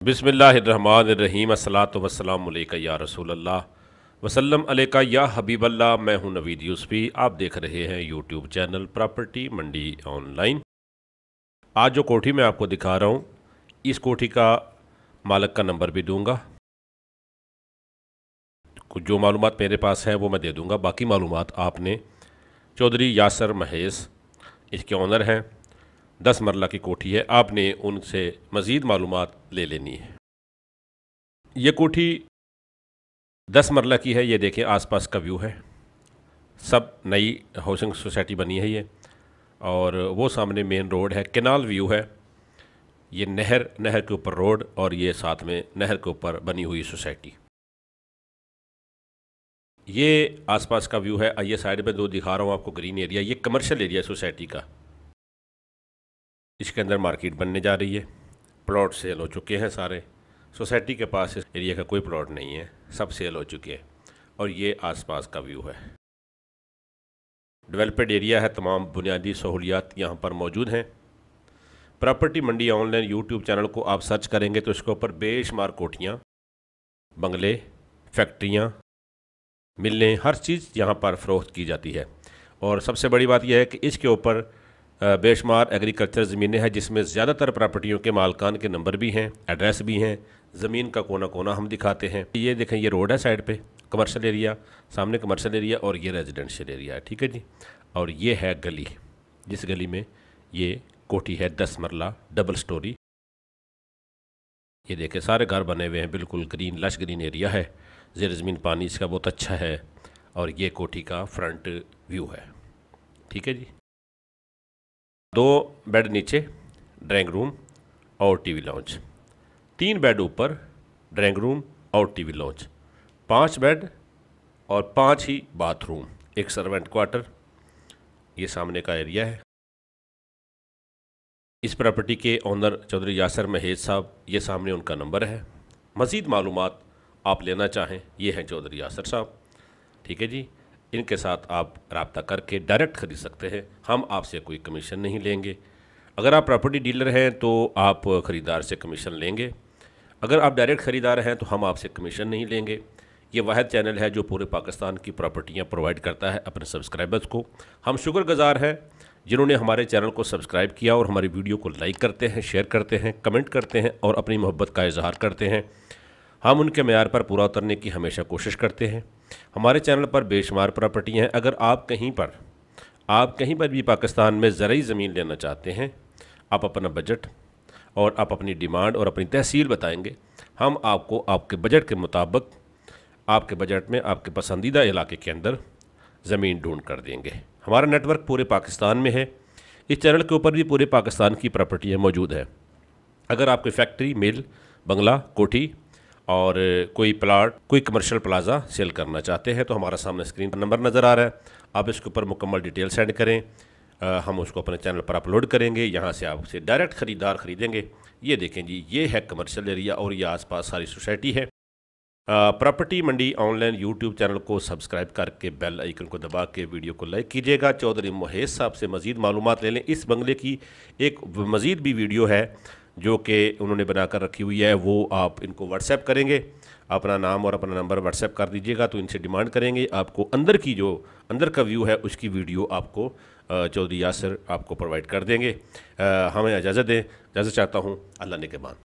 बिस्मिल्लाहिर्रहमानिर्रहीम अस्सलातु वस्सलामु अलैका या रसूलल्लाह वसल्लम अलैका या हबीबल्लाह। मैं हूं नवीद यूसुफी। आप देख रहे हैं यूट्यूब चैनल प्रॉपर्टी मंडी ऑनलाइन। आज जो कोठी मैं आपको दिखा रहा हूं, इस कोठी का मालिक का नंबर भी दूंगा। कुछ जो मालूमात मेरे पास है वो मैं दे दूंगा, बाकी मालूमात आपने चौधरी यासर महेश इसके ऑनर हैं। 10 मरला की कोठी है, आपने उनसे मज़ीद मालूमात ले लेनी है। ये कोठी 10 मरला की है। ये देखें आसपास का व्यू है, सब नई हाउसिंग सोसाइटी बनी है ये। और वो सामने मेन रोड है, कैनाल व्यू है। ये नहर के ऊपर रोड और ये साथ में नहर के ऊपर बनी हुई सोसाइटी। ये आसपास का व्यू है। ये साइड में दो दिखा रहा हूँ आपको ग्रीन एरिया, ये कमर्शियल एरिया सोसाइटी का। इसके अंदर मार्केट बनने जा रही है। प्लॉट सेल हो चुके हैं सारे। सोसाइटी के पास इस एरिया का कोई प्लॉट नहीं है, सब सेल हो चुके हैं। और ये आसपास का व्यू है। डेवलप्ड एरिया है, तमाम बुनियादी सहूलियात यहाँ पर मौजूद हैं। प्रॉपर्टी मंडी ऑनलाइन यूट्यूब चैनल को आप सर्च करेंगे तो इसके ऊपर बेशुमार कोठियाँ, बंगले, फैक्ट्रियाँ, मिलें, हर चीज़ यहाँ पर फ़रोख्त की जाती है। और सबसे बड़ी बात यह है कि इसके ऊपर बेशुमार एग्रीकल्चर ज़मीनें हैं, जिसमें ज़्यादातर प्रॉपर्टियों के मालकान के नंबर भी हैं, एड्रेस भी हैं। ज़मीन का कोना कोना हम दिखाते हैं। ये देखें, ये रोड है साइड पे, कमर्शियल एरिया, सामने कमर्शियल एरिया और ये रेजिडेंशियल एरिया है। ठीक है जी। और ये है गली, जिस गली में ये कोठी है 10 मरला डबल स्टोरी। ये देखें सारे घर बने हुए हैं, बिल्कुल ग्रीन लश ग्रीन एरिया है। ज़ेर ज़मीन पानी इसका बहुत अच्छा है। और ये कोठी का फ्रंट व्यू है। ठीक है जी। 2 बेड नीचे, ड्राइंग रूम और टीवी लॉन्च। 3 बेड ऊपर, ड्राइंग रूम और टीवी लॉन्च। 5 बेड और 5 ही बाथरूम, एक सर्वेंट क्वार्टर। ये सामने का एरिया है। इस प्रॉपर्टी के ओनर चौधरी यासर महेश साहब, ये सामने उनका नंबर है। मज़ीद मालूमात आप लेना चाहें, ये हैं चौधरी यासर साहब। ठीक है जी। इनके साथ आप रब्ता करके डायरेक्ट ख़रीद सकते हैं। हम आपसे कोई कमीशन नहीं लेंगे। अगर आप प्रॉपर्टी डीलर हैं तो आप ख़रीदार से कमीशन लेंगे। अगर आप डायरेक्ट ख़रीदार हैं तो हम आपसे कमीशन नहीं लेंगे। ये वाहिद चैनल है जो पूरे पाकिस्तान की प्रॉपर्टियां प्रोवाइड करता है अपने सब्सक्राइबर्स को। हम शुक्रगुजार हैं जिन्होंने हमारे चैनल को सब्सक्राइब किया और हमारी वीडियो को लाइक करते हैं, शेयर करते हैं, कमेंट करते हैं और अपनी मोहब्बत का इजहार करते हैं। हम उनके मेयार पर पूरा उतरने की हमेशा कोशिश करते हैं। हमारे चैनल पर बेशुमार प्रॉपर्टियाँ हैं। अगर आप कहीं पर भी पाकिस्तान में ज़रूरी ज़मीन लेना चाहते हैं, आप अपना बजट और आप अपनी डिमांड और अपनी तहसील बताएंगे, हम आपको आपके बजट के मुताबिक, आपके बजट में, आपके पसंदीदा इलाके के अंदर ज़मीन ढूंढ कर देंगे। हमारा नेटवर्क पूरे पाकिस्तान में है। इस चैनल के ऊपर भी पूरे पाकिस्तान की प्रॉपर्टियाँ मौजूद है। अगर आप कोई फैक्ट्री, मिल, बंगला, कोठी और कोई प्लाट, कोई कमर्शियल प्लाजा सेल करना चाहते हैं तो हमारा सामने स्क्रीन पर नंबर नज़र आ रहा है। आप इसके ऊपर मुकम्मल डिटेल सेंड करें, हम उसको अपने चैनल पर अपलोड करेंगे। यहाँ से आपसे डायरेक्ट ख़रीदार ख़रीदेंगे। ये देखें जी, ये है कमर्शियल एरिया और ये आसपास सारी सोसाइटी है। प्रॉपर्टी मंडी ऑनलाइन यूट्यूब चैनल को सब्सक्राइब करके बेल आइकन को दबा के वीडियो को लाइक कीजिएगा। चौधरी महेश साहब से मज़ीद मालूमात ले लें। इस बंगले की एक मज़ीद भी वीडियो है जो कि उन्होंने बनाकर रखी हुई है, वो आप इनको व्हाट्सएप करेंगे, अपना नाम और अपना नंबर व्हाट्सएप कर दीजिएगा तो इनसे डिमांड करेंगे। आपको अंदर का व्यू है उसकी वीडियो आपको चौधरी यासर आपको प्रोवाइड कर देंगे। हमें इजाज़त दें। इजाज़त चाहता हूँ। अल्लाह ने के बाद।